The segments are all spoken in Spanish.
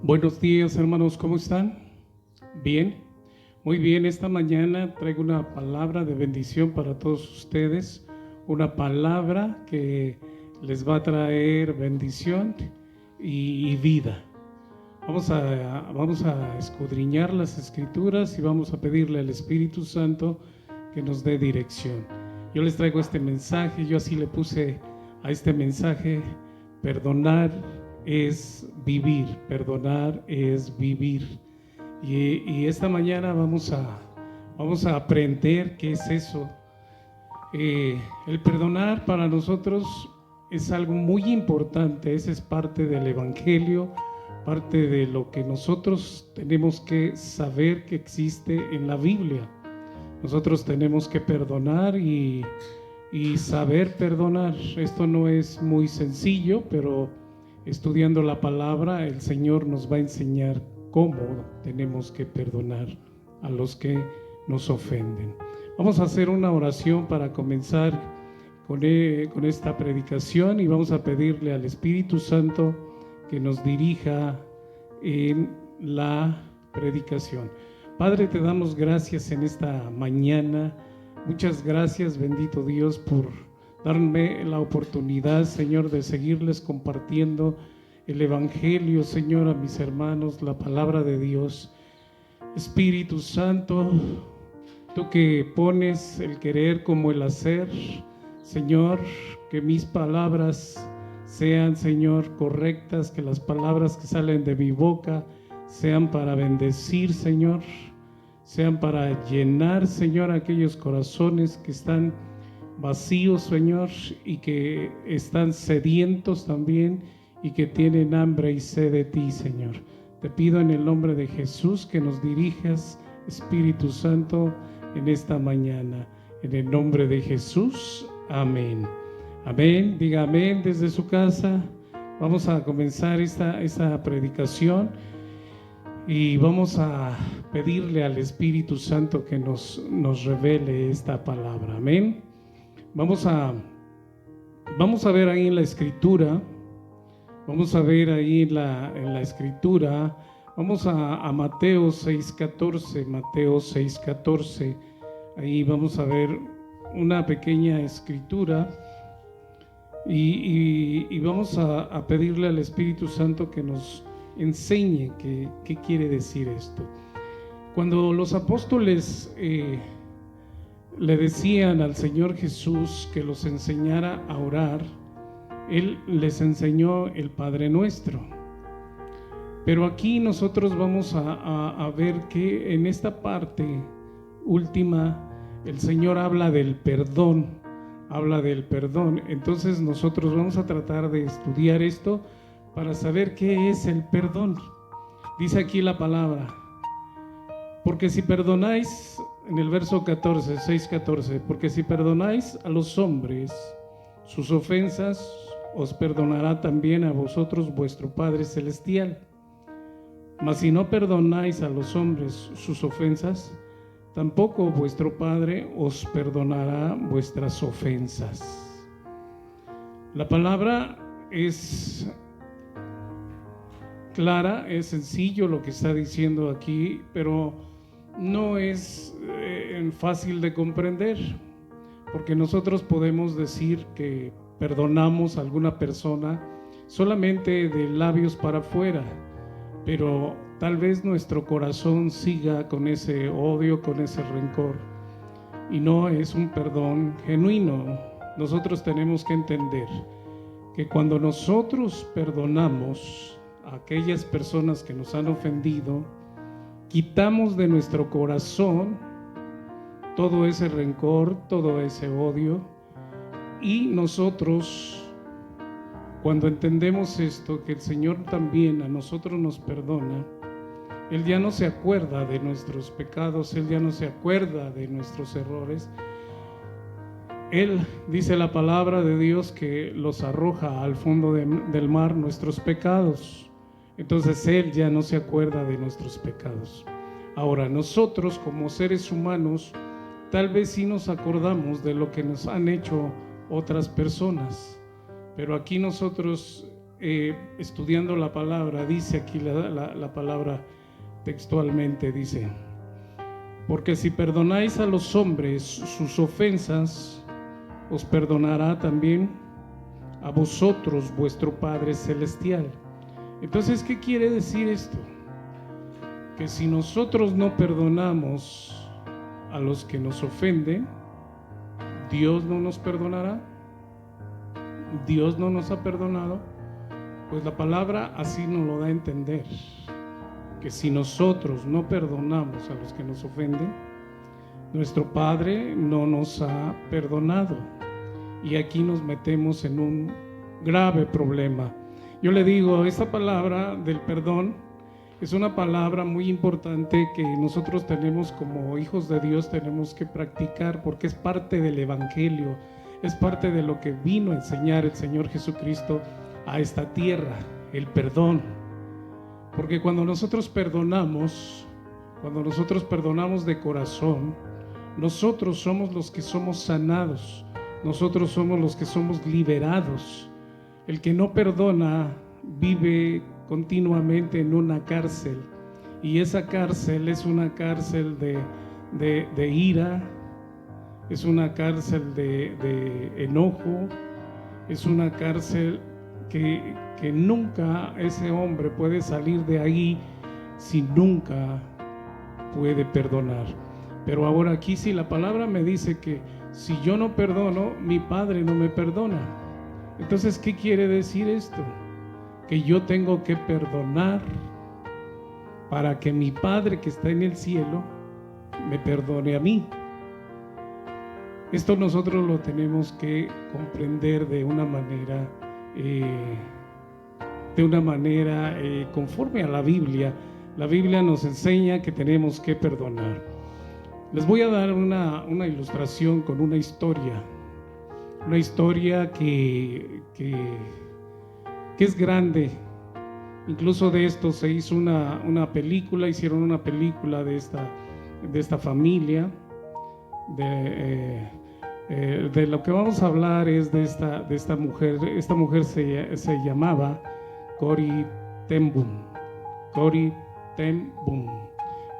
Buenos días, hermanos, ¿cómo están? Bien, muy bien. Esta mañana traigo una palabra de bendición para todos ustedes, una palabra que les va a traer bendición y vida. Vamos a escudriñar las Escrituras y vamos a pedirle al Espíritu Santo que nos dé dirección. Yo les traigo este mensaje, yo así le puse a este mensaje: perdonar es vivir, perdonar es vivir. Y esta mañana vamos a aprender qué es eso. El perdonar para nosotros es algo muy importante. Esa es parte del Evangelio, parte de lo que nosotros tenemos que saber que existe en la Biblia. Nosotros tenemos que perdonar y saber perdonar. Esto no es muy sencillo, pero estudiando la palabra, el Señor nos va a enseñar cómo tenemos que perdonar a los que nos ofenden. Vamos a hacer una oración para comenzar con esta predicación y vamos a pedirle al Espíritu Santo que nos dirija en la predicación. Padre, te damos gracias en esta mañana. Muchas gracias, bendito Dios, por darme la oportunidad, Señor, de seguirles compartiendo el Evangelio, Señor, a mis hermanos, la palabra de Dios. Espíritu Santo, tú que pones el querer como el hacer, Señor, que mis palabras sean, Señor, correctas, que las palabras que salen de mi boca sean para bendecir, Señor, sean para llenar, Señor, aquellos corazones que están vacíos, Señor, y que están sedientos también y que tienen hambre y sed de ti, Señor. Te pido en el nombre de Jesús que nos dirijas, Espíritu Santo, en esta mañana. En el nombre de Jesús, amén. Amén, diga amén desde su casa. Vamos a comenzar esta predicación y vamos a pedirle al Espíritu Santo que nos revele esta palabra. Amén. Vamos a ver ahí en la Escritura. Vamos a ver ahí en la Escritura. Vamos a Mateo 6:14. Mateo 6:14. Ahí vamos a ver una pequeña escritura y vamos a pedirle al Espíritu Santo que nos enseñe qué quiere decir esto. Cuando los apóstoles le decían al Señor Jesús que los enseñara a orar, Él les enseñó el Padre Nuestro. Pero aquí nosotros vamos a ver que en esta parte última el Señor habla del perdón. Entonces nosotros vamos a tratar de estudiar esto para saber qué es el perdón. Dice aquí la palabra: porque si perdonáis, en el verso 14, 6:14, porque si perdonáis a los hombres sus ofensas, os perdonará también a vosotros vuestro Padre Celestial. Mas si no perdonáis a los hombres sus ofensas, tampoco vuestro Padre os perdonará vuestras ofensas. La palabra es clara, es sencillo lo que está diciendo aquí, pero no es fácil de comprender, porque nosotros podemos decir que perdonamos a alguna persona solamente de labios para afuera, pero tal vez nuestro corazón siga con ese odio, con ese rencor, y no es un perdón genuino. Nosotros tenemos que entender que cuando nosotros perdonamos a aquellas personas que nos han ofendido, quitamos de nuestro corazón todo ese rencor, todo ese odio, y nosotros, cuando entendemos esto, que el Señor también a nosotros nos perdona, Él ya no se acuerda de nuestros pecados, Él ya no se acuerda de nuestros errores. Él, dice la palabra de Dios, que los arroja al fondo del mar nuestros pecados. Entonces Él ya no se acuerda de nuestros pecados. Ahora, nosotros como seres humanos, tal vez sí nos acordamos de lo que nos han hecho otras personas, pero aquí nosotros estudiando la palabra, dice aquí la palabra textualmente, dice: porque si perdonáis a los hombres sus ofensas, os perdonará también a vosotros vuestro Padre Celestial. Entonces, ¿qué quiere decir esto? Que si nosotros no perdonamos a los que nos ofenden, ¿Dios no nos perdonará? ¿Dios no nos ha perdonado? Pues la palabra así nos lo da a entender, que si nosotros no perdonamos a los que nos ofenden, nuestro Padre no nos ha perdonado. Y aquí nos metemos en un grave problema. Yo le digo, esta palabra del perdón es una palabra muy importante que nosotros tenemos como hijos de Dios, tenemos que practicar, porque es parte del Evangelio, es parte de lo que vino a enseñar el Señor Jesucristo a esta tierra, el perdón. Porque cuando nosotros perdonamos de corazón, nosotros somos los que somos sanados, nosotros somos los que somos liberados. El que no perdona vive continuamente en una cárcel, y esa cárcel es una cárcel de ira, es una cárcel de enojo, es una cárcel que nunca ese hombre puede salir de ahí si nunca puede perdonar. Pero ahora aquí sí la palabra me dice que si yo no perdono, mi Padre no me perdona. Entonces, ¿qué quiere decir esto? Que yo tengo que perdonar para que mi Padre que está en el cielo me perdone a mí. Esto nosotros lo tenemos que comprender de una manera conforme a la Biblia. La Biblia nos enseña que tenemos que perdonar. Les voy a dar una ilustración con una historia que es grande. Incluso de esto se hizo una película, hicieron una película de esta familia. De lo que vamos a hablar es de esta mujer. Esta mujer se llamaba Corrie ten Boom. Corrie ten Boom,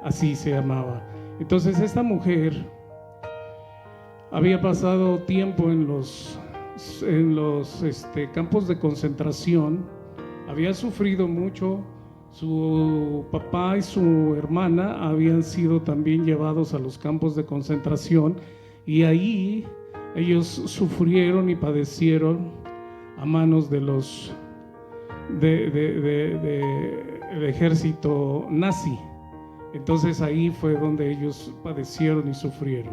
así se llamaba. Entonces esta mujer había pasado tiempo en los campos de concentración, había sufrido mucho. Su papá y su hermana habían sido también llevados a los campos de concentración, y ahí ellos sufrieron y padecieron a manos del ejército nazi. Entonces ahí fue donde ellos padecieron y sufrieron.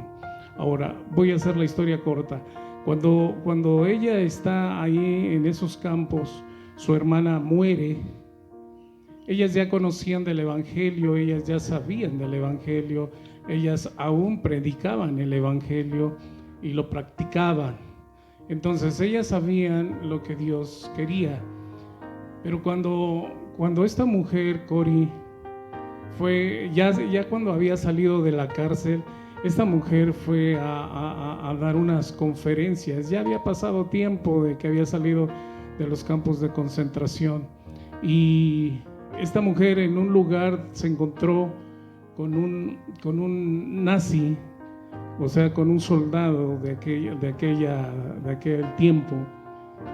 Ahora voy a hacer la historia corta. Cuando ella está ahí en esos campos, su hermana muere. Ellas ya conocían del Evangelio, ellas ya sabían del Evangelio, ellas aún predicaban el Evangelio y lo practicaban. Entonces ellas sabían lo que Dios quería. Pero cuando esta mujer, Corrie, fue ya cuando había salido de la cárcel, esta mujer fue a dar unas conferencias. Ya había pasado tiempo de que había salido de los campos de concentración, y esta mujer en un lugar se encontró con un nazi, o sea, con un soldado de aquel tiempo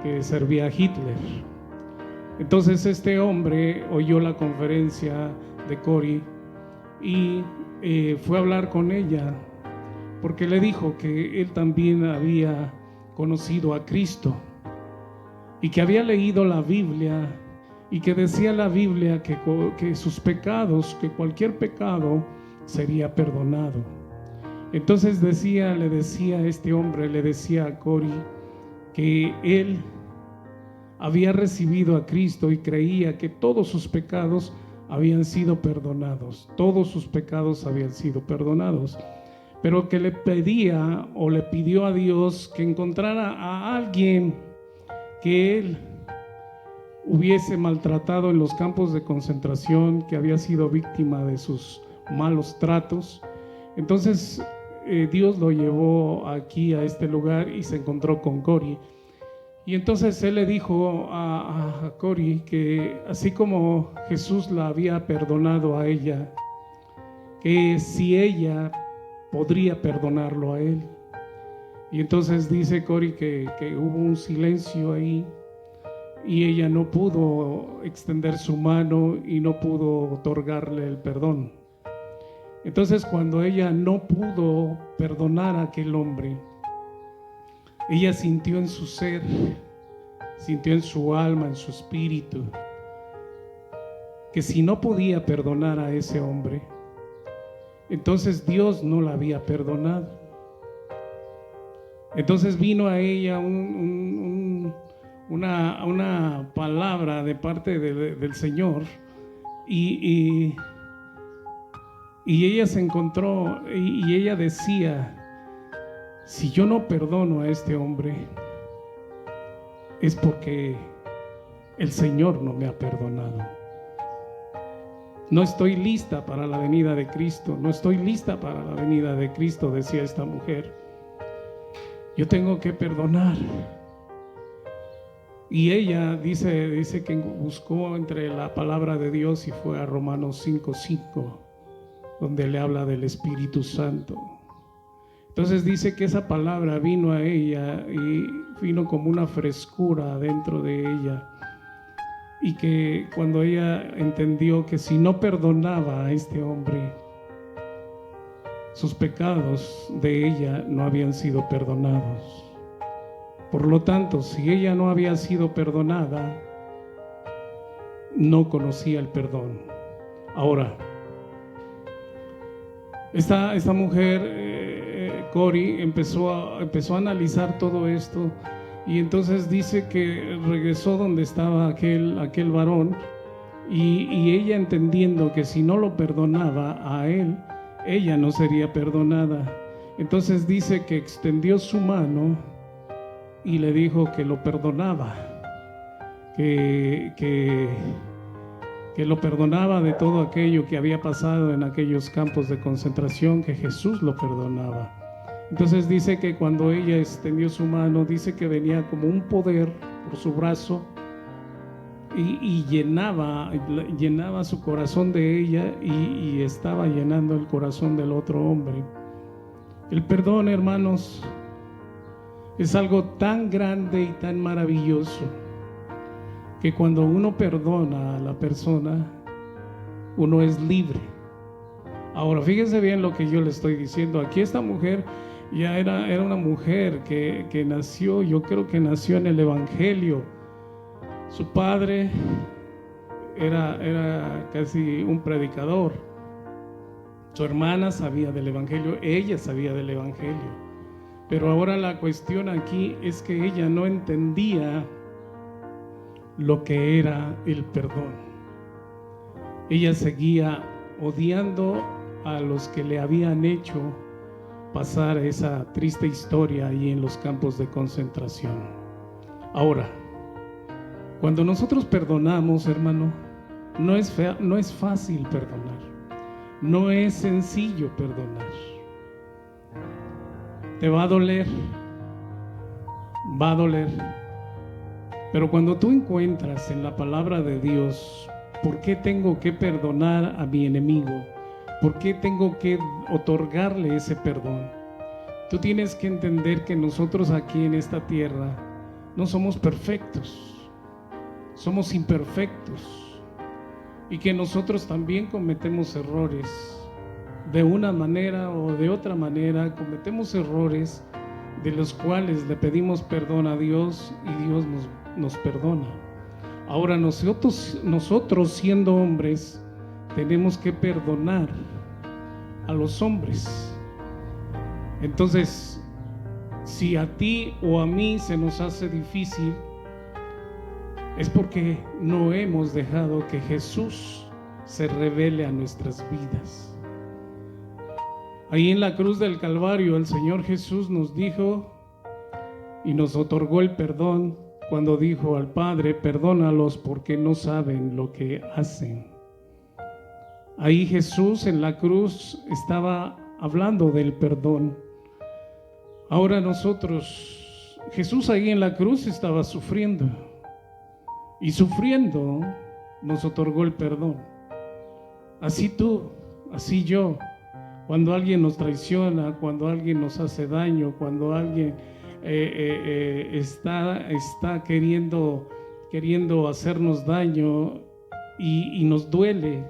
que servía a Hitler. Entonces este hombre oyó la conferencia de Corrie y fue a hablar con ella, porque le dijo que él también había conocido a Cristo y que había leído la Biblia, y que decía la Biblia que sus pecados, que cualquier pecado sería perdonado. Entonces le decía este hombre, le decía a Corrie que él había recibido a Cristo y creía que todos sus pecados habían sido perdonados, todos sus pecados habían sido perdonados, pero que le pedía o le pidió a Dios que encontrara a alguien que él hubiese maltratado en los campos de concentración, que había sido víctima de sus malos tratos. Entonces Dios lo llevó aquí a este lugar y se encontró con Corrie. Y entonces él le dijo a Cori que así como Jesús la había perdonado a ella, que si ella podría perdonarlo a él. Y entonces dice Cori que hubo un silencio ahí y ella no pudo extender su mano y no pudo otorgarle el perdón. Entonces cuando ella no pudo perdonar a aquel hombre, ella sintió en su ser, sintió en su alma, en su espíritu, que si no podía perdonar a ese hombre, entonces Dios no la había perdonado. Entonces vino a ella una palabra de parte del Señor y ella se encontró y ella decía: si yo no perdono a este hombre, es porque el Señor no me ha perdonado. No estoy lista para la venida de Cristo, no estoy lista para la venida de Cristo, decía esta mujer. Yo tengo que perdonar. Y ella dice que buscó entre la palabra de Dios y fue a Romanos 5:5, donde le habla del Espíritu Santo. Entonces dice que esa palabra vino a ella y vino como una frescura dentro de ella, y que cuando ella entendió que si no perdonaba a este hombre, sus pecados de ella no habían sido perdonados. Por lo tanto, si ella no había sido perdonada, no conocía el perdón. Ahora, esta mujer, Cori, empezó a analizar todo esto, y entonces dice que regresó donde estaba aquel varón, y ella, entendiendo que si no lo perdonaba a él, ella no sería perdonada. Entonces dice que extendió su mano y le dijo que lo perdonaba, que lo perdonaba de todo aquello que había pasado en aquellos campos de concentración, que Jesús lo perdonaba. Entonces dice que cuando ella extendió su mano, dice que venía como un poder por su brazo y llenaba su corazón de ella y estaba llenando el corazón del otro hombre. El perdón, hermanos, es algo tan grande y tan maravilloso que cuando uno perdona a la persona, uno es libre. Ahora, fíjense bien lo que yo le estoy diciendo. Aquí esta mujer ya era una mujer que nació, yo creo que nació en el Evangelio. Su padre era casi un predicador. Su hermana sabía del Evangelio, ella sabía del Evangelio. Pero ahora la cuestión aquí es que ella no entendía lo que era el perdón. Ella seguía odiando a los que le habían hecho pasar esa triste historia ahí en los campos de concentración. Ahora, cuando nosotros perdonamos, hermano, no es fácil perdonar, no es sencillo perdonar. Te va a doler, pero cuando tú encuentras en la palabra de Dios por qué tengo que perdonar a mi enemigo, por qué tengo que otorgarle ese perdón, tú tienes que entender que nosotros aquí en esta tierra no somos perfectos, somos imperfectos, y que nosotros también cometemos errores. De una manera o de otra manera cometemos errores de los cuales le pedimos perdón a Dios y Dios nos perdona. Ahora nosotros siendo hombres tenemos que perdonar a los hombres. Entonces, si a ti o a mí se nos hace difícil, es porque no hemos dejado que Jesús se revele a nuestras vidas. Ahí en la cruz del Calvario el Señor Jesús nos dijo y nos otorgó el perdón cuando dijo al Padre: perdónalos porque no saben lo que hacen. Ahí Jesús en la cruz estaba hablando del perdón. Ahora nosotros Jesús ahí en la cruz estaba sufriendo, y sufriendo nos otorgó el perdón. Así tú, así yo, cuando alguien nos traiciona, cuando alguien nos hace daño, cuando alguien está queriendo hacernos daño y nos duele,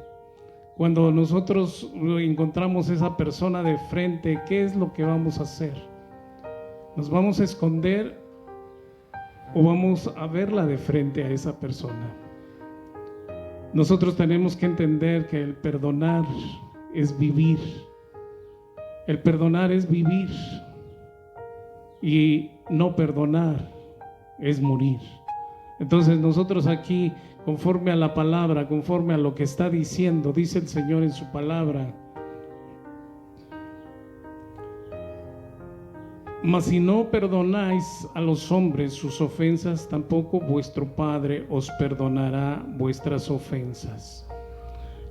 cuando nosotros encontramos esa persona de frente, ¿qué es lo que vamos a hacer? ¿Nos vamos a esconder o vamos a verla de frente a esa persona? Nosotros tenemos que entender que el perdonar es vivir. El perdonar es vivir, y no perdonar es morir. Entonces nosotros aquí, conforme a la palabra, conforme a lo que está diciendo, dice el Señor en su palabra: mas si no perdonáis a los hombres sus ofensas, tampoco vuestro Padre os perdonará vuestras ofensas.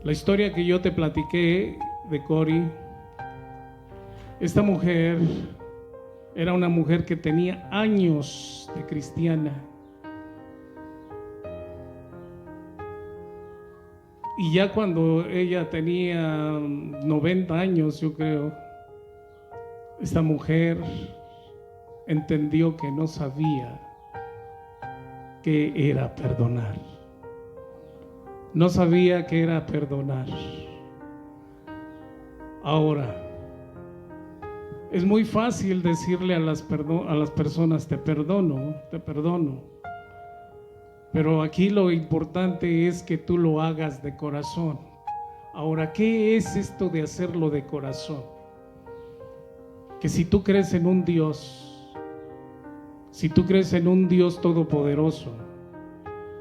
La historia que yo te platiqué de Cori, esta mujer era una mujer que tenía años de cristiana, y ya cuando ella tenía 90 años, yo creo, esta mujer entendió que no sabía qué era perdonar. No sabía qué era perdonar. Ahora, es muy fácil decirle a las personas: te perdono, te perdono. Pero aquí lo importante es que tú lo hagas de corazón. Ahora, ¿qué es esto de hacerlo de corazón? Que si tú crees en un Dios, si tú crees en un Dios todopoderoso,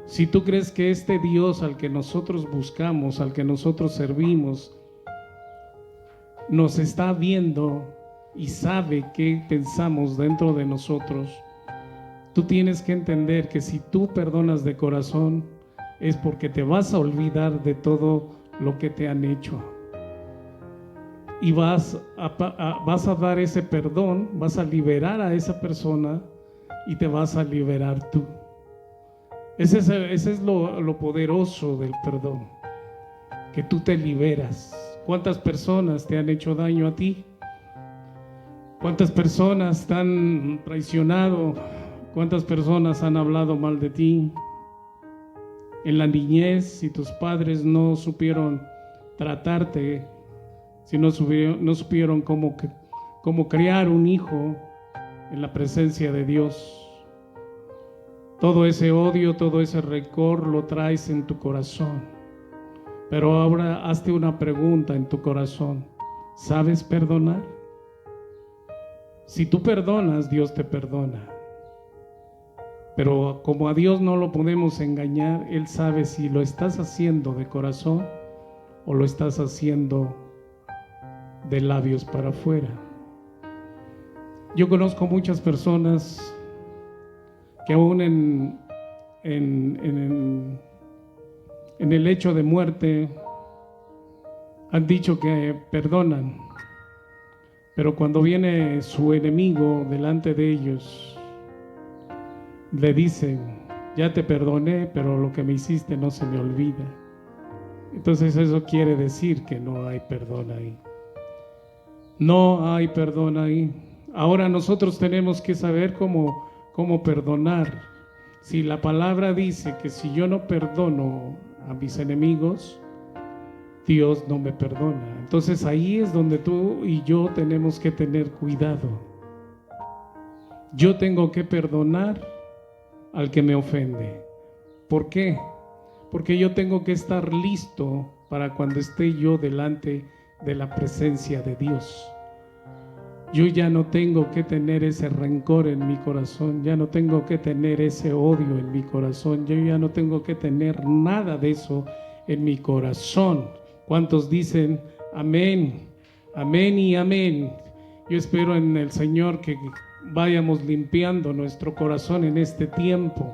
si tú crees que este Dios al que nosotros buscamos, al que nosotros servimos, nos está viendo y sabe qué pensamos dentro de nosotros, tú tienes que entender que si tú perdonas de corazón, es porque te vas a olvidar de todo lo que te han hecho, y vas a dar ese perdón, vas a liberar a esa persona y te vas a liberar tú. Ese es lo poderoso del perdón, que tú te liberas. ¿Cuántas personas te han hecho daño a ti? ¿Cuántas personas te han traicionado? ¿Cuántas personas han hablado mal de ti? En la niñez, si tus padres no supieron tratarte, si no supieron cómo criar un hijo en la presencia de Dios, todo ese odio, todo ese rencor lo traes en tu corazón. Pero ahora hazte una pregunta en tu corazón: ¿sabes perdonar? Si tú perdonas, Dios te perdona. Pero como a Dios no lo podemos engañar, Él sabe si lo estás haciendo de corazón o lo estás haciendo de labios para afuera. Yo conozco muchas personas que aún en el hecho de muerte han dicho que perdonan, pero cuando viene su enemigo delante de ellos, le dicen: ya te perdoné, pero lo que me hiciste no se me olvida. Entonces eso quiere decir que no hay perdón ahí. No hay perdón ahí. Ahora nosotros tenemos que saber cómo perdonar. Si la palabra dice que si yo no perdono a mis enemigos, Dios no me perdona. Entonces ahí es donde tú y yo tenemos que tener cuidado. Yo tengo que perdonar al que me ofende. ¿Por qué? Porque yo tengo que estar listo para cuando esté yo delante de la presencia de Dios. Yo ya no tengo que tener ese rencor en mi corazón, ya no tengo que tener ese odio en mi corazón, yo ya no tengo que tener nada de eso en mi corazón. ¿Cuántos dicen amén? Amén y amén. Yo espero en el Señor que vayamos limpiando nuestro corazón en este tiempo.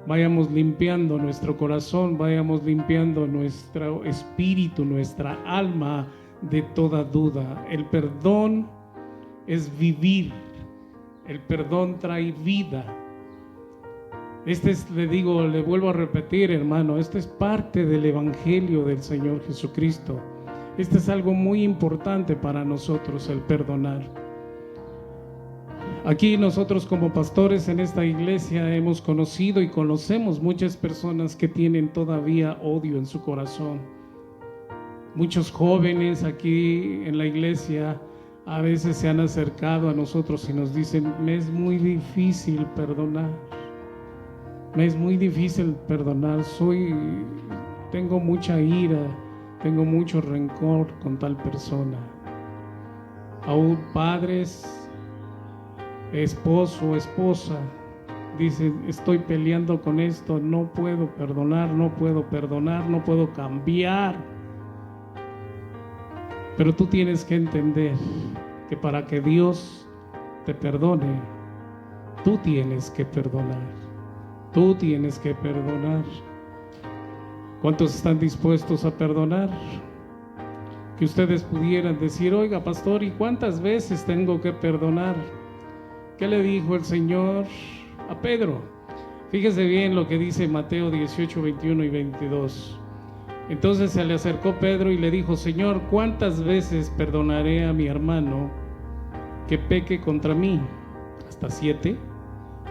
Vayamos limpiando nuestro corazón, vayamos limpiando nuestro espíritu, nuestra alma de toda duda. El perdón es vivir. El perdón trae vida. Le vuelvo a repetir, hermano, este es parte del Evangelio del Señor Jesucristo. Este es algo muy importante para nosotros, el perdonar. Aquí nosotros como pastores en esta iglesia hemos conocido y conocemos muchas personas que tienen todavía odio en su corazón. Muchos jóvenes aquí en la iglesia a veces se han acercado a nosotros y nos dicen: me es muy difícil perdonar. Me es muy difícil perdonar, tengo mucha ira, tengo mucho rencor con tal persona. Aún padres, esposo o esposa, dicen: estoy peleando con esto, no puedo perdonar, no puedo cambiar. Pero tú tienes que entender que para que Dios te perdone, tú tienes que perdonar. Tú tienes que perdonar. ¿Cuántos están dispuestos a perdonar? Que ustedes pudieran decir: oiga, pastor, ¿y cuántas veces tengo que perdonar? ¿Qué le dijo el Señor a Pedro? Fíjese bien lo que dice Mateo 18, 21 y 22. Entonces se le acercó Pedro y le dijo: Señor, ¿cuántas veces perdonaré a mi hermano que peque contra mí? ¿Hasta 7?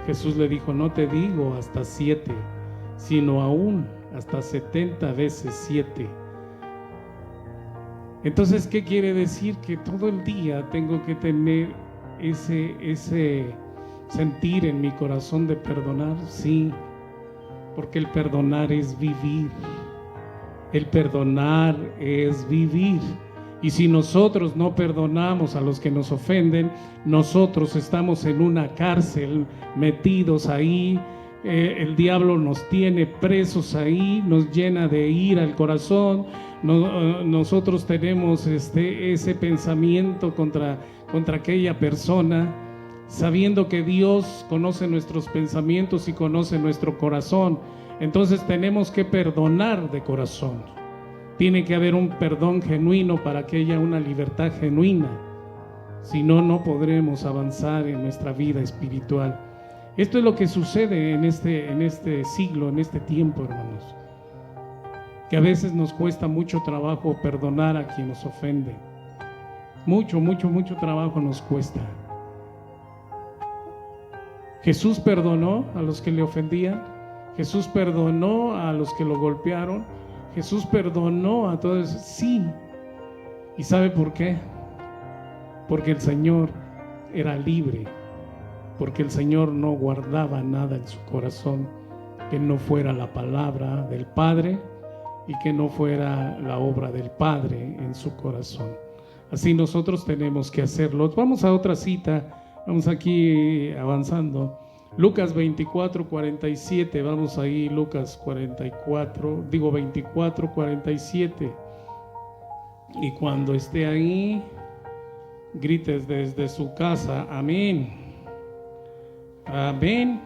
Jesús le dijo: no te digo hasta 7, sino aún hasta 70 veces 7. Entonces, ¿qué quiere decir? Que todo el día tengo que tener ese sentir en mi corazón de perdonar. Sí, porque el perdonar es vivir. El perdonar es vivir. Y si nosotros no perdonamos a los que nos ofenden, nosotros estamos en una cárcel, metidos ahí. El diablo nos tiene presos ahí, nos llena de ira el corazón. Nosotros tenemos ese pensamiento contra aquella persona, sabiendo que Dios conoce nuestros pensamientos y conoce nuestro corazón. Entonces tenemos que perdonar de corazón. Tiene que haber un perdón genuino para que haya una libertad genuina. Si no, no podremos avanzar en nuestra vida espiritual. Esto es lo que sucede en este siglo, en este tiempo, hermanos. Que a veces nos cuesta mucho trabajo perdonar a quien nos ofende. Mucho trabajo nos cuesta. Jesús perdonó a los que le ofendían. Jesús perdonó a los que lo golpearon. Jesús perdonó a todos, sí. ¿Y sabe por qué? Porque el Señor era libre, porque el Señor no guardaba nada en su corazón que no fuera la palabra del Padre y que no fuera la obra del Padre en su corazón. Así nosotros tenemos que hacerlo. Vamos a otra cita, vamos aquí avanzando. Lucas 24, 47, vamos ahí, Lucas 24, 47. Y cuando esté ahí, grites desde su casa: amén. Amén.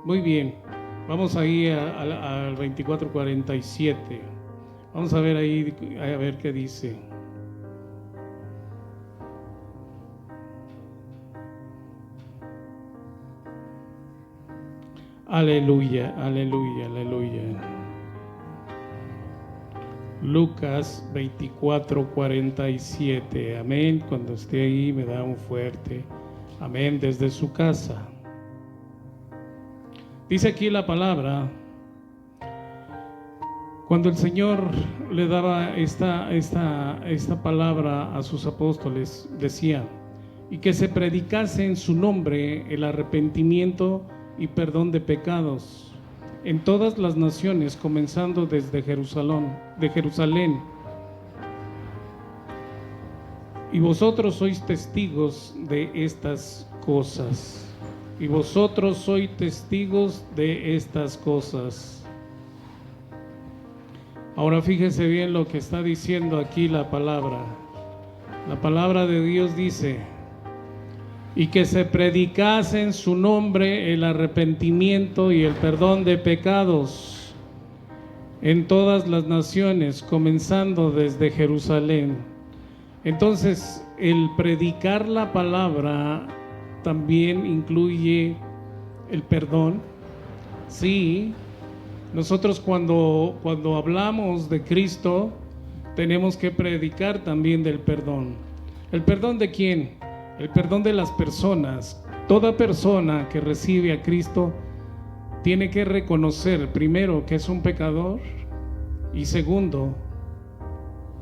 Muy bien, vamos ahí al 24, 47. Vamos a ver ahí, a ver qué dice. Aleluya, aleluya, aleluya. Lucas 24, 47. Amén. Cuando esté ahí me da un fuerte amén desde su casa. Dice aquí la palabra: cuando el Señor le daba esta palabra a sus apóstoles, decía: y que se predicase en su nombre el arrepentimiento y perdón de pecados en todas las naciones, comenzando desde Jerusalén. Y vosotros sois testigos de estas cosas. Y vosotros sois testigos de estas cosas. Ahora fíjese bien lo que está diciendo aquí la palabra. La palabra de Dios dice: y que se predicase en su nombre el arrepentimiento y el perdón de pecados en todas las naciones, comenzando desde Jerusalén. Entonces, el predicar la palabra también incluye el perdón. Sí, nosotros cuando hablamos de Cristo, tenemos que predicar también del perdón. ¿El perdón de quién? El perdón de las personas. Toda persona que recibe a Cristo tiene que reconocer, primero, que es un pecador, y segundo,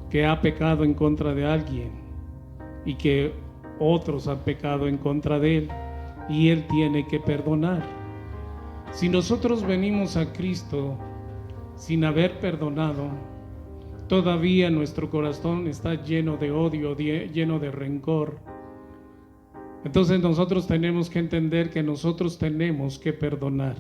que ha pecado en contra de alguien y que otros han pecado en contra de él, y él tiene que perdonar. Si nosotros venimos a Cristo sin haber perdonado, todavía nuestro corazón está lleno de odio, lleno de rencor. Entonces nosotros tenemos que entender que nosotros tenemos que perdonar.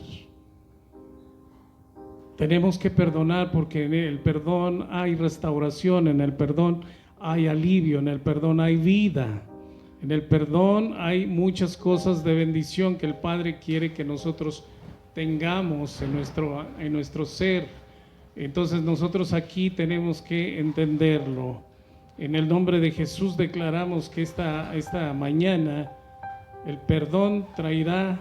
Tenemos que perdonar, porque en el perdón hay restauración, en el perdón hay alivio, en el perdón hay vida, en el perdón hay muchas cosas de bendición que el Padre quiere que nosotros tengamos en nuestro ser. Entonces nosotros aquí tenemos que entenderlo. En el nombre de Jesús declaramos que esta mañana el perdón traerá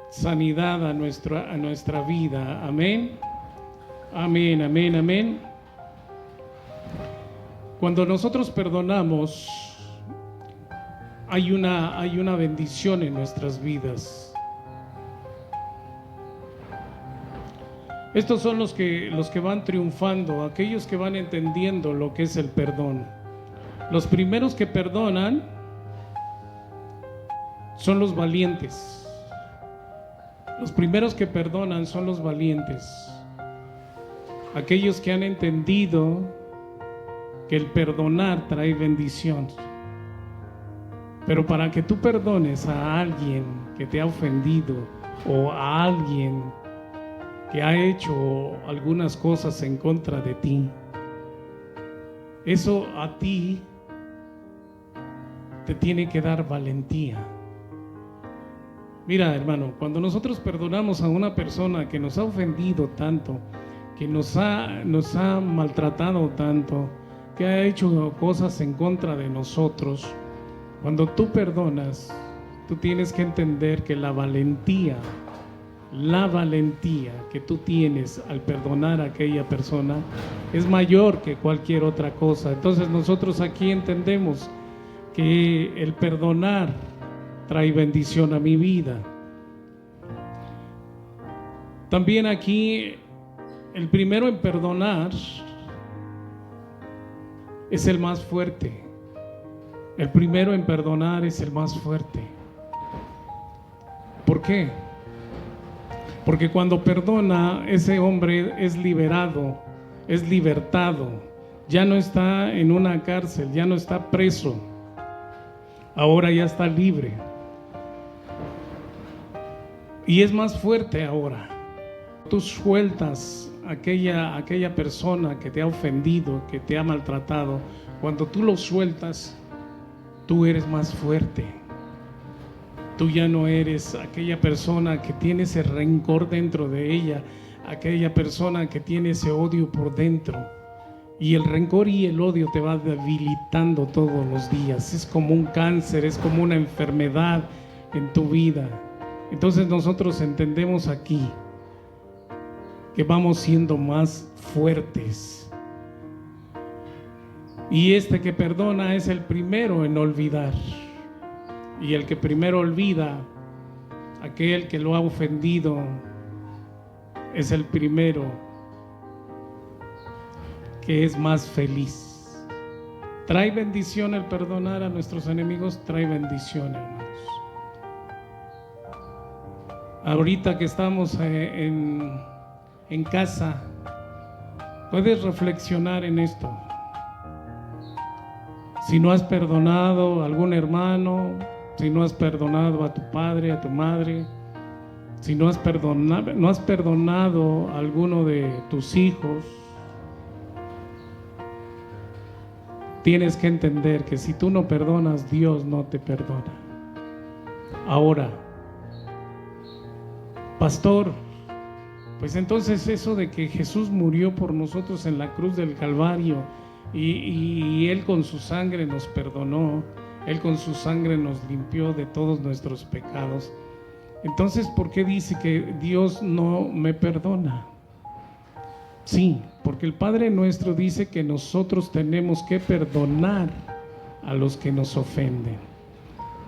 sanidad a nuestra vida. Amén. Amén, amén, amén. Cuando nosotros perdonamos, hay una bendición en nuestras vidas. Estos son los que van triunfando, aquellos que van entendiendo lo que es el perdón. Los primeros que perdonan son los valientes. Los primeros que perdonan son los valientes. Aquellos que han entendido que el perdonar trae bendición. Pero para que tú perdones a alguien que te ha ofendido, o a alguien que ha hecho algunas cosas en contra de ti, eso a ti te tiene que dar valentía. Mira, hermano, cuando nosotros perdonamos a una persona que nos ha ofendido tanto, que nos ha maltratado tanto, que ha hecho cosas en contra de nosotros, cuando tú perdonas, tú tienes que entender que la valentía que tú tienes al perdonar a aquella persona es mayor que cualquier otra cosa. Entonces nosotros aquí entendemos que el perdonar trae bendición a mi vida. También aquí el primero en perdonar es el más fuerte. El primero en perdonar es el más fuerte. ¿Por qué? Porque cuando perdona, ese hombre es liberado, es libertado, ya no está en una cárcel, ya no está preso, ahora ya está libre. Y es más fuerte ahora. Tú sueltas a aquella persona que te ha ofendido, que te ha maltratado. Cuando tú lo sueltas, tú eres más fuerte. Tú ya no eres aquella persona que tiene ese rencor dentro de ella, aquella persona que tiene ese odio por dentro. Y el rencor y el odio te va debilitando todos los días. Es como un cáncer, es como una enfermedad en tu vida. Entonces nosotros entendemos aquí que vamos siendo más fuertes. Y este que perdona es el primero en olvidar. Y el que primero olvida, aquel que lo ha ofendido, es el primero que es más feliz. Trae bendición el perdonar a nuestros enemigos, trae bendición, hermanos. Ahorita que estamos en casa, puedes reflexionar en esto. Si no has perdonado a algún hermano, si no has perdonado a tu padre, a tu madre, si no has perdonado a alguno de tus hijos, tienes que entender que si tú no perdonas, Dios no te perdona. Ahora, pastor, pues entonces eso de que Jesús murió por nosotros en la cruz del Calvario y Él con su sangre nos perdonó, Él con su sangre nos limpió de todos nuestros pecados. Entonces, ¿por qué dice que Dios no me perdona? Sí, porque el Padre nuestro dice que nosotros tenemos que perdonar a los que nos ofenden.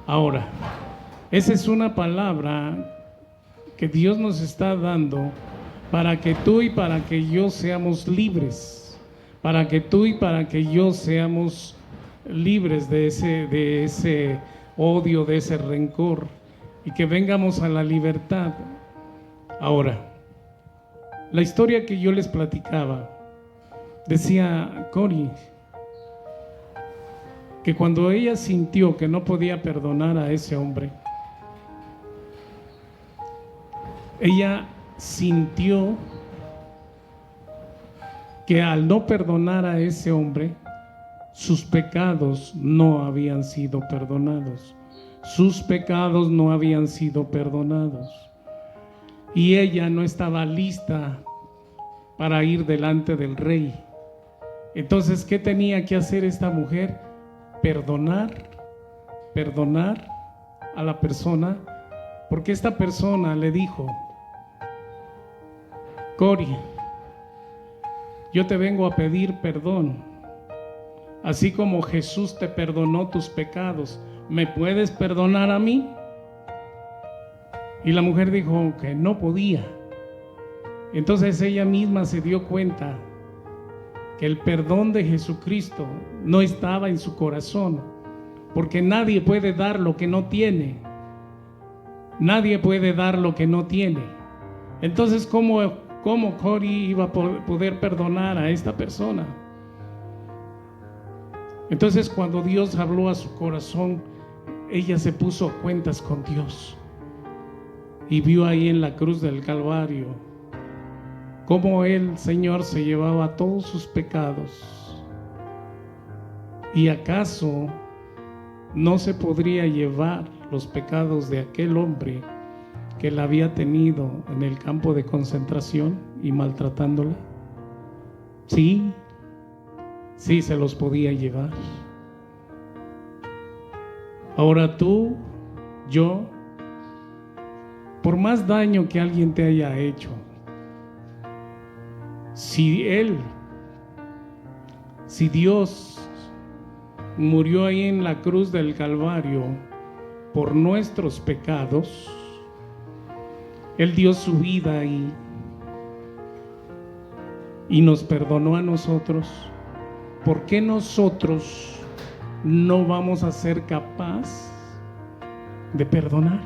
Ahora, esa es una palabra que Dios nos está dando para que tú y para que yo seamos libres, para que tú y para que yo seamos libres de ese odio, de ese rencor, y que vengamos a la libertad. Ahora, la historia que yo les platicaba, decía Cori, que cuando ella sintió que no podía perdonar a ese hombre, ella sintió que al no perdonar a ese hombre, sus pecados no habían sido perdonados. Sus pecados no habían sido perdonados. Y ella no estaba lista para ir delante del rey. Entonces, ¿qué tenía que hacer esta mujer? Perdonar a la persona, porque esta persona le dijo: Cori, yo te vengo a pedir perdón, así como Jesús te perdonó tus pecados, ¿me puedes perdonar a mí? Y la mujer dijo que no podía. Entonces ella misma se dio cuenta que el perdón de Jesucristo no estaba en su corazón, porque nadie puede dar lo que no tiene. Nadie puede dar lo que no tiene. Entonces, ¿cómo Cori iba a poder perdonar a esta persona? Entonces, cuando Dios habló a su corazón, ella se puso a cuentas con Dios y vio ahí en la cruz del Calvario cómo el Señor se llevaba todos sus pecados. ¿Y acaso no se podría llevar los pecados de aquel hombre que la había tenido en el campo de concentración y maltratándola? Sí, sí se los podía llevar. Ahora tú, yo, por más daño que alguien te haya hecho, si Dios murió ahí en la cruz del Calvario por nuestros pecados, Él dio su vida ahí y nos perdonó a nosotros, ¿por qué nosotros no vamos a ser capaces de perdonar?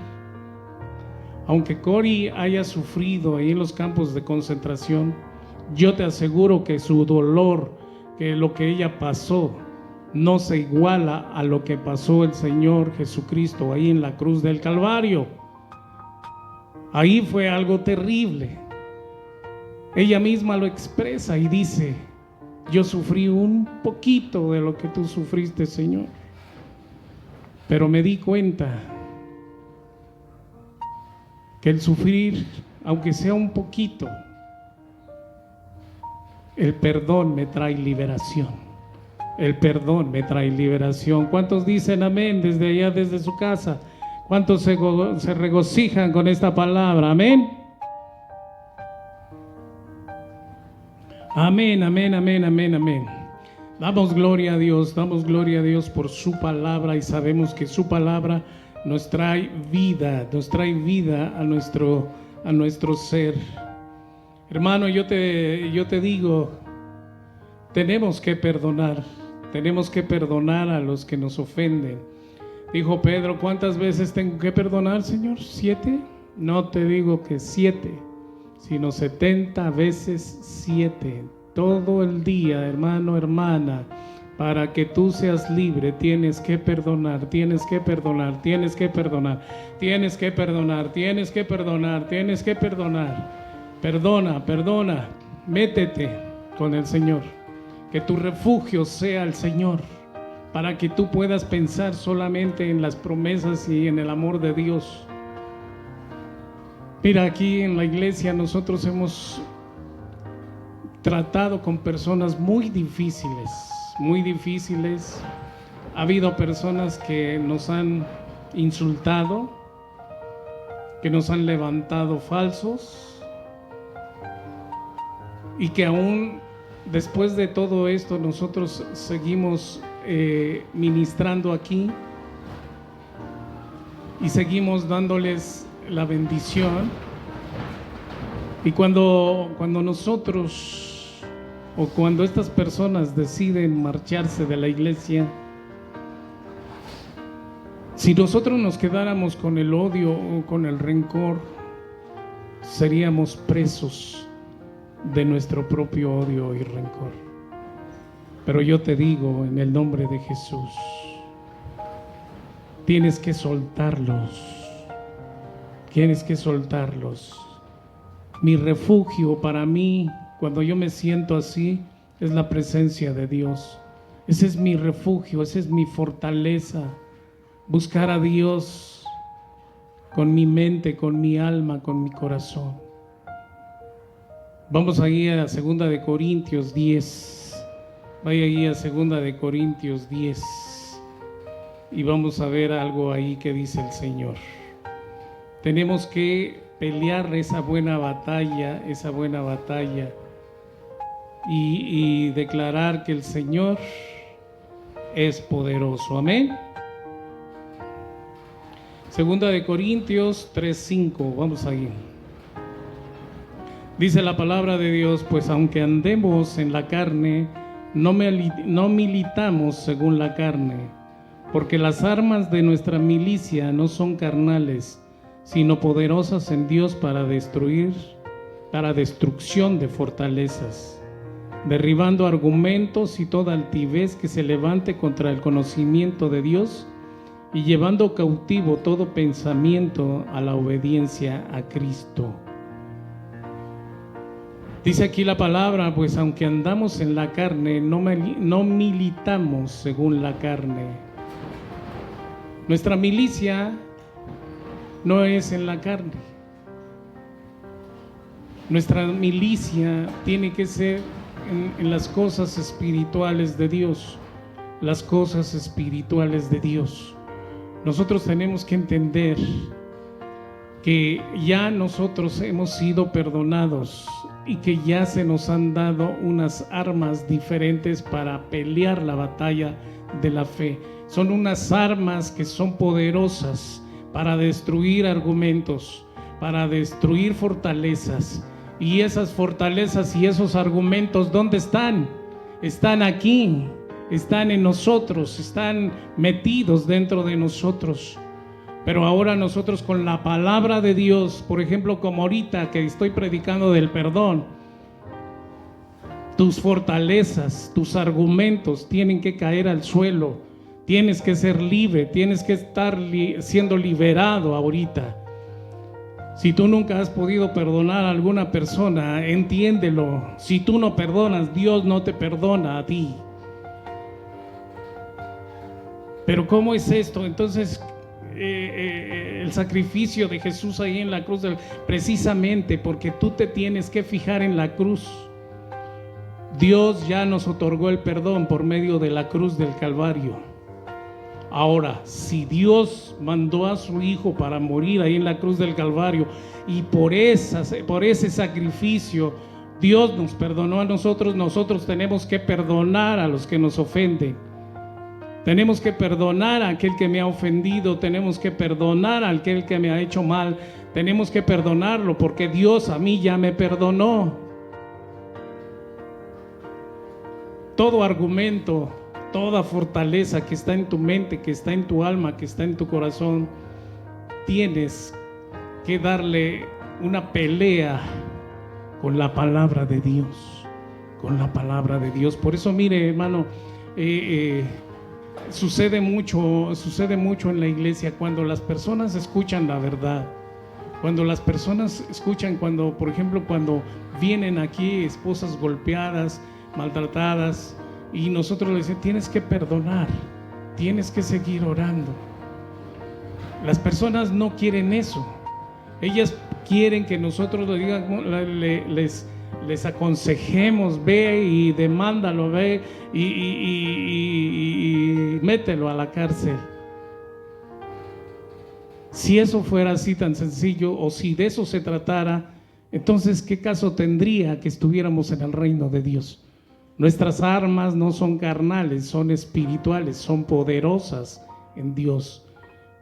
Aunque Cori haya sufrido ahí en los campos de concentración, yo te aseguro que su dolor, que lo que ella pasó, no se iguala a lo que pasó el Señor Jesucristo ahí en la cruz del Calvario. Ahí fue algo terrible. Ella misma lo expresa y dice: yo sufrí un poquito de lo que tú sufriste, Señor, pero me di cuenta que el sufrir, aunque sea un poquito, el perdón me trae liberación. El perdón me trae liberación. ¿Cuántos dicen amén desde allá, desde su casa? ¿Cuántos se regocijan con esta palabra? Amén. Amén, amén, amén, amén, amén. Damos gloria a Dios por su palabra, y sabemos que su palabra nos trae vida a nuestro ser. Hermano, yo te digo, tenemos que perdonar a los que nos ofenden. Dijo Pedro: ¿cuántas veces tengo que perdonar, Señor? ¿7? No te digo que 7, sino 70 veces 7. Todo el día, hermano, hermana, para que tú seas libre, tienes que perdonar. Perdona, métete con el Señor. Que tu refugio sea el Señor, para que tú puedas pensar solamente en las promesas y en el amor de Dios. Mira, aquí en la iglesia nosotros hemos tratado con personas muy difíciles. Ha habido personas que nos han insultado, que nos han levantado falsos, y que aún después de todo esto nosotros seguimos ministrando aquí y seguimos dándoles la bendición. Y cuando nosotros o cuando estas personas deciden marcharse de la iglesia, si nosotros nos quedáramos con el odio o con el rencor, seríamos presos de nuestro propio odio y rencor. Pero yo te digo, en el nombre de Jesús, tienes que soltarlos. Tienes que soltarlos. Mi refugio para mí, cuando yo me siento así, es la presencia de Dios. Ese es mi refugio, esa es mi fortaleza. Buscar a Dios con mi mente, con mi alma, con mi corazón. Vamos ahí a 2 de Corintios 10. Vaya ahí a 2 de Corintios 10. Y vamos a ver algo ahí que dice el Señor. Tenemos que pelear esa buena batalla y declarar que el Señor es poderoso. Amén. 2 de Corintios 3:5. Vamos ahí. Dice la palabra de Dios: pues aunque andemos en la carne, no militamos según la carne, porque las armas de nuestra milicia no son carnales, sino poderosas en Dios para destrucción de fortalezas, derribando argumentos y toda altivez que se levante contra el conocimiento de Dios, y llevando cautivo todo pensamiento a la obediencia a Cristo. Dice aquí la palabra: pues aunque andamos en la carne, no militamos según la carne. Nuestra milicia no es en la carne. Nuestra milicia tiene que ser en las cosas espirituales de Dios. Las cosas espirituales de Dios. Nosotros tenemos que entender que ya nosotros hemos sido perdonados y que ya se nos han dado unas armas diferentes para pelear la batalla de la fe. Son unas armas que son poderosas para destruir argumentos, para destruir fortalezas. Y esas fortalezas y esos argumentos, ¿dónde están? Están aquí, están en nosotros, están metidos dentro de nosotros. Pero ahora nosotros con la palabra de Dios, por ejemplo, como ahorita que estoy predicando del perdón, tus fortalezas, tus argumentos tienen que caer al suelo. Tienes que ser libre, tienes que estar siendo liberado ahorita. Si tú nunca has podido perdonar a alguna persona, entiéndelo. Si tú no perdonas, Dios no te perdona a ti. Pero ¿cómo es esto? Entonces, el sacrificio de Jesús ahí en la cruz, precisamente porque tú te tienes que fijar en la cruz. Dios ya nos otorgó el perdón por medio de la cruz del Calvario. Ahora, si Dios mandó a su Hijo para morir ahí en la cruz del Calvario, y por ese sacrificio Dios nos perdonó a nosotros, nosotros tenemos que perdonar a los que nos ofenden. Tenemos que perdonar a aquel que me ha ofendido, tenemos que perdonar a aquel que me ha hecho mal, tenemos que perdonarlo porque Dios a mí ya me perdonó. Todo argumento, toda fortaleza que está en tu mente, que está en tu alma, que está en tu corazón, tienes que darle una pelea con la palabra de Dios, con la palabra de Dios. Por eso, mire, hermano, sucede mucho en la iglesia cuando las personas escuchan la verdad. Cuando las personas escuchan, por ejemplo, cuando vienen aquí esposas golpeadas, maltratadas, y nosotros les decimos: tienes que perdonar, tienes que seguir orando. Las personas no quieren eso. Ellas quieren que nosotros les les aconsejemos, ve y demándalo, ve y mételo a la cárcel. Si eso fuera así tan sencillo, o si de eso se tratara, entonces ¿qué caso tendría que estuviéramos en el reino de Dios? Nuestras armas no son carnales, son espirituales, son poderosas en Dios.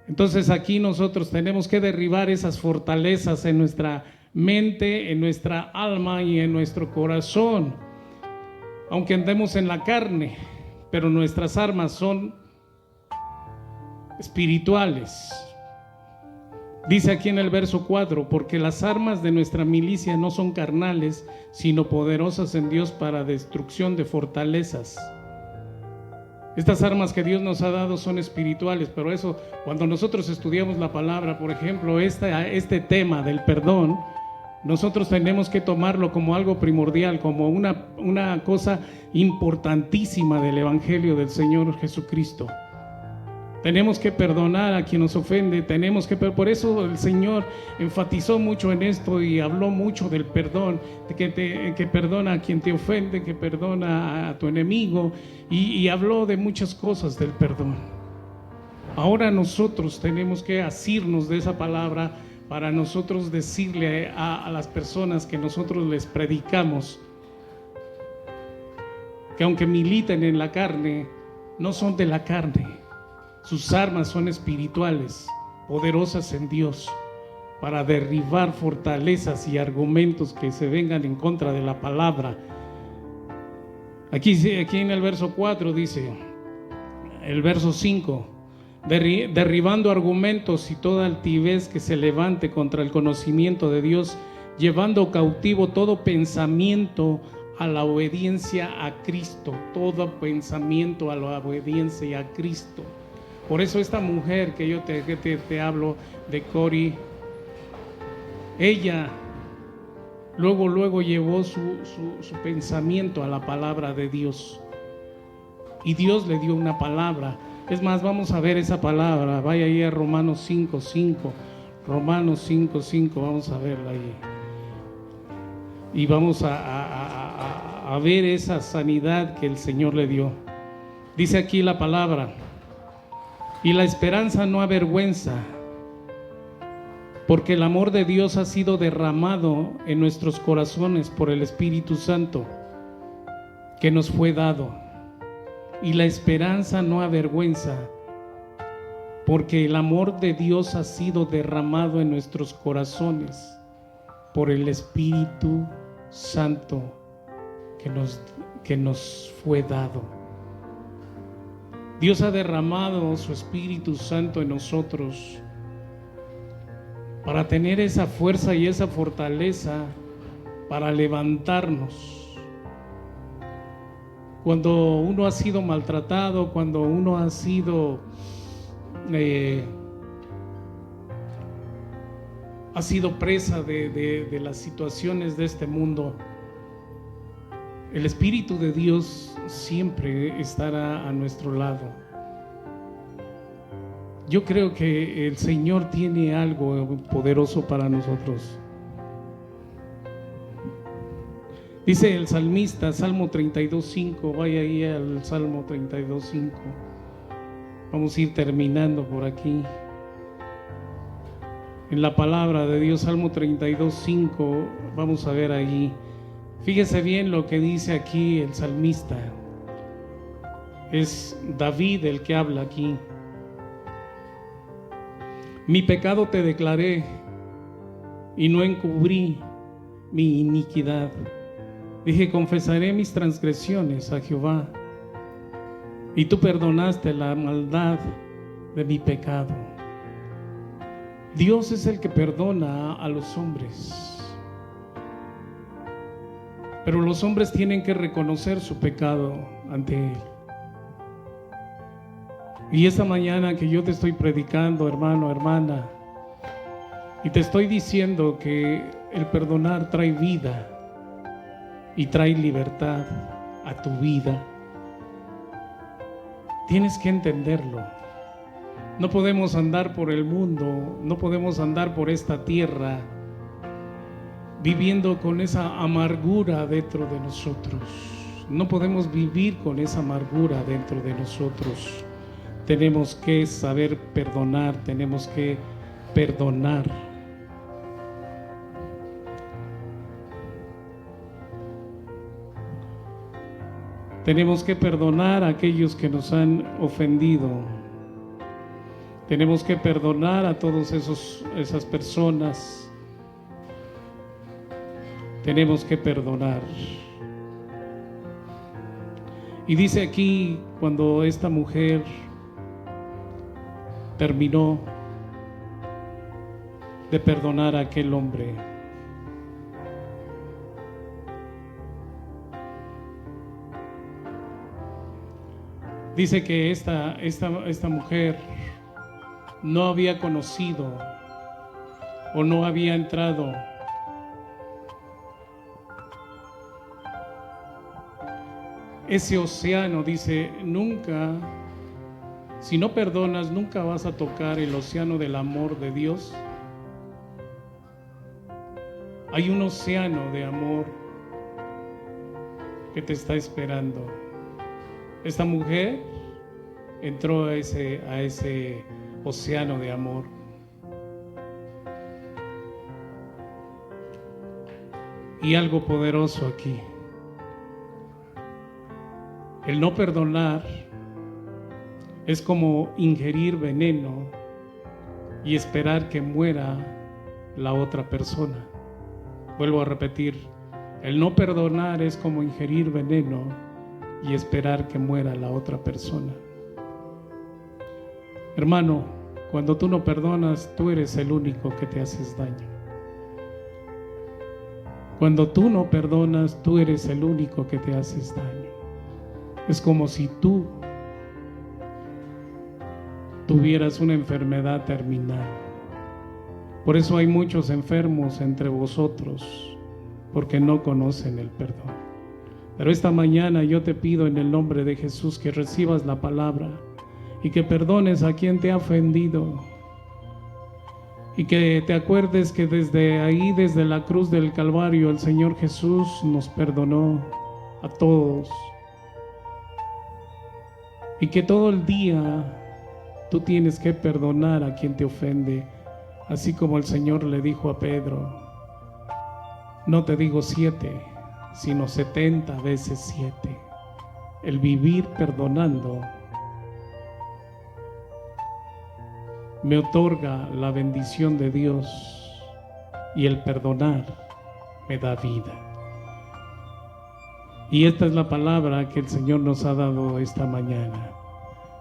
Entonces aquí nosotros tenemos que derribar esas fortalezas en nuestra mente, en nuestra alma y en nuestro corazón. Aunque andemos en la carne, pero nuestras armas son espirituales. Dice aquí en el verso 4, porque las armas de nuestra milicia no son carnales, sino poderosas en Dios para destrucción de fortalezas. Estas armas que Dios nos ha dado son espirituales, pero eso, cuando nosotros estudiamos la palabra, por ejemplo, este tema del perdón, nosotros tenemos que tomarlo como algo primordial, como una cosa importantísima del Evangelio del Señor Jesucristo. Tenemos que perdonar a quien nos ofende, por eso el Señor enfatizó mucho en esto y habló mucho del perdón, de que perdona a quien te ofende, que perdona a tu enemigo, y habló de muchas cosas del perdón. Ahora nosotros tenemos que asirnos de esa palabra para nosotros decirle a las personas que nosotros les predicamos que aunque militen en la carne, no son de la carne. Sus armas son espirituales, poderosas en Dios, para derribar fortalezas y argumentos que se vengan en contra de la palabra. Aquí en el verso 4 dice, el verso 5, derribando argumentos y toda altivez que se levante contra el conocimiento de Dios, llevando cautivo todo pensamiento a la obediencia a Cristo, todo pensamiento a la obediencia a Cristo. Por eso esta mujer que yo te hablo de Cori, ella luego llevó su pensamiento a la palabra de Dios, y Dios le dio una palabra. Es más, vamos a ver esa palabra. Vaya ahí a Romanos 5:5. Romanos 5:5, vamos a verla ahí. Y vamos a ver esa sanidad que el Señor le dio. Dice aquí la palabra: y la esperanza no avergüenza, porque el amor de Dios ha sido derramado en nuestros corazones por el Espíritu Santo que nos fue dado. Y la esperanza no avergüenza, porque el amor de Dios ha sido derramado en nuestros corazones por el Espíritu Santo que nos fue dado. Dios ha derramado su Espíritu Santo en nosotros para tener esa fuerza y esa fortaleza para levantarnos. Cuando uno ha sido maltratado, cuando uno ha sido presa de las situaciones de este mundo, el Espíritu de Dios siempre estará a nuestro lado. Yo creo que el Señor tiene algo poderoso para nosotros. Dice el salmista, Salmo 32:5, vaya ahí al Salmo 32:5. Vamos a ir terminando por aquí. En la palabra de Dios, Salmo 32:5, vamos a ver ahí. Fíjese bien lo que dice aquí el salmista. Es David el que habla aquí. Mi pecado te declaré y no encubrí mi iniquidad. Dije, confesaré mis transgresiones a Jehová, y tú perdonaste la maldad de mi pecado. Dios es el que perdona a los hombres, pero los hombres tienen que reconocer su pecado ante Él. Y esta mañana que yo te estoy predicando, hermano, hermana, y te estoy diciendo que el perdonar trae vida y trae libertad a tu vida, tienes que entenderlo. No podemos andar por el mundo, no podemos andar por esta tierra viviendo con esa amargura dentro de nosotros. No podemos vivir con esa amargura dentro de nosotros. Tenemos que saber perdonar, tenemos que perdonar. Tenemos que perdonar a aquellos que nos han ofendido. Tenemos que perdonar a todas esas personas. Tenemos que perdonar. Y dice aquí, cuando esta mujer terminó de perdonar a aquel hombre, dice que esta mujer no había conocido o no había entrado ese océano. Dice, nunca, si no perdonas, nunca vas a tocar el océano del amor de Dios. Hay un océano de amor que te está esperando. Esta mujer entró a ese océano de amor. Y algo poderoso aquí. El no perdonar es como ingerir veneno y esperar que muera la otra persona. Vuelvo a repetir, el no perdonar es como ingerir veneno y esperar que muera la otra persona. Hermano, cuando tú no perdonas, tú eres el único que te haces daño. Cuando tú no perdonas, tú eres el único que te haces daño. Es como si tú tuvieras una enfermedad terminal. Por eso hay muchos enfermos entre vosotros, porque no conocen el perdón. Pero esta mañana yo te pido en el nombre de Jesús que recibas la palabra y que perdones a quien te ha ofendido. Y que te acuerdes que desde ahí, desde la cruz del Calvario, el Señor Jesús nos perdonó a todos. Y que todo el día tú tienes que perdonar a quien te ofende, así como el Señor le dijo a Pedro, no te digo 7, sino 70 veces 7. El vivir perdonando me otorga la bendición de Dios y el perdonar me da vida. Y esta es la palabra que el Señor nos ha dado esta mañana.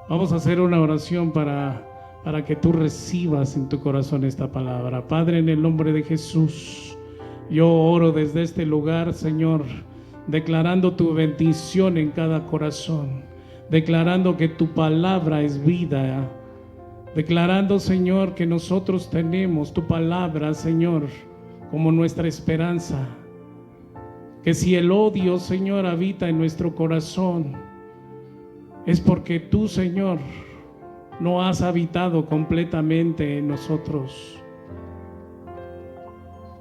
Vamos a hacer una oración para que tú recibas en tu corazón esta palabra. Padre, en el nombre de Jesús, yo oro desde este lugar, Señor, declarando tu bendición en cada corazón, declarando que tu palabra es vida, declarando, Señor, que nosotros tenemos tu palabra, Señor, como nuestra esperanza. Que si el odio, Señor, habita en nuestro corazón, es porque tú, Señor, no has habitado completamente en nosotros.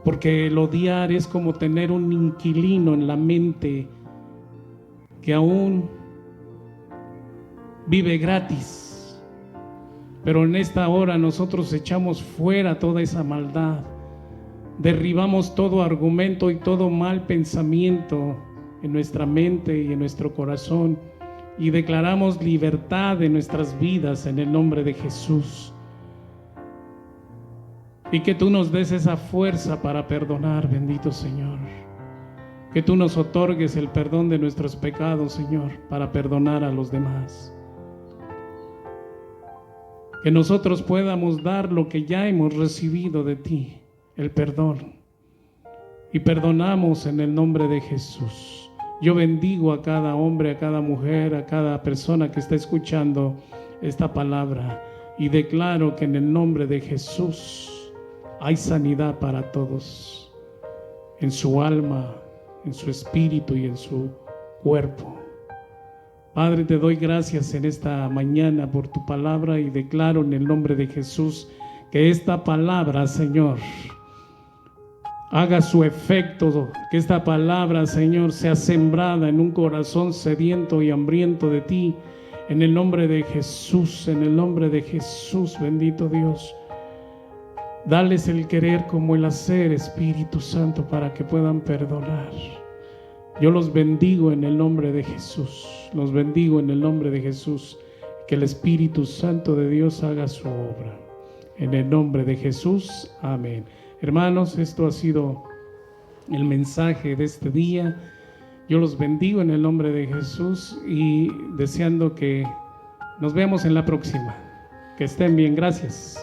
Porque el odiar es como tener un inquilino en la mente que aún vive gratis. Pero en esta hora nosotros echamos fuera toda esa maldad. Derribamos todo argumento y todo mal pensamiento en nuestra mente y en nuestro corazón y declaramos libertad en nuestras vidas en el nombre de Jesús. Y que tú nos des esa fuerza para perdonar, bendito Señor. Que tú nos otorgues el perdón de nuestros pecados, Señor, para perdonar a los demás. Que nosotros podamos dar lo que ya hemos recibido de ti, el perdón, y perdonamos en el nombre de Jesús. Yo bendigo a cada hombre, a cada mujer, a cada persona que está escuchando esta palabra y declaro que en el nombre de Jesús hay sanidad para todos, en su alma, en su espíritu y en su cuerpo. Padre, te doy gracias en esta mañana por tu palabra y declaro en el nombre de Jesús que esta palabra, Señor, haga su efecto, que esta palabra, Señor, sea sembrada en un corazón sediento y hambriento de ti, en el nombre de Jesús, en el nombre de Jesús, bendito Dios. Dales el querer como el hacer, Espíritu Santo, para que puedan perdonar. Yo los bendigo en el nombre de Jesús, los bendigo en el nombre de Jesús, que el Espíritu Santo de Dios haga su obra. En el nombre de Jesús, amén. Hermanos, esto ha sido el mensaje de este día. Yo los bendigo en el nombre de Jesús y deseando que nos veamos en la próxima. Que estén bien, gracias.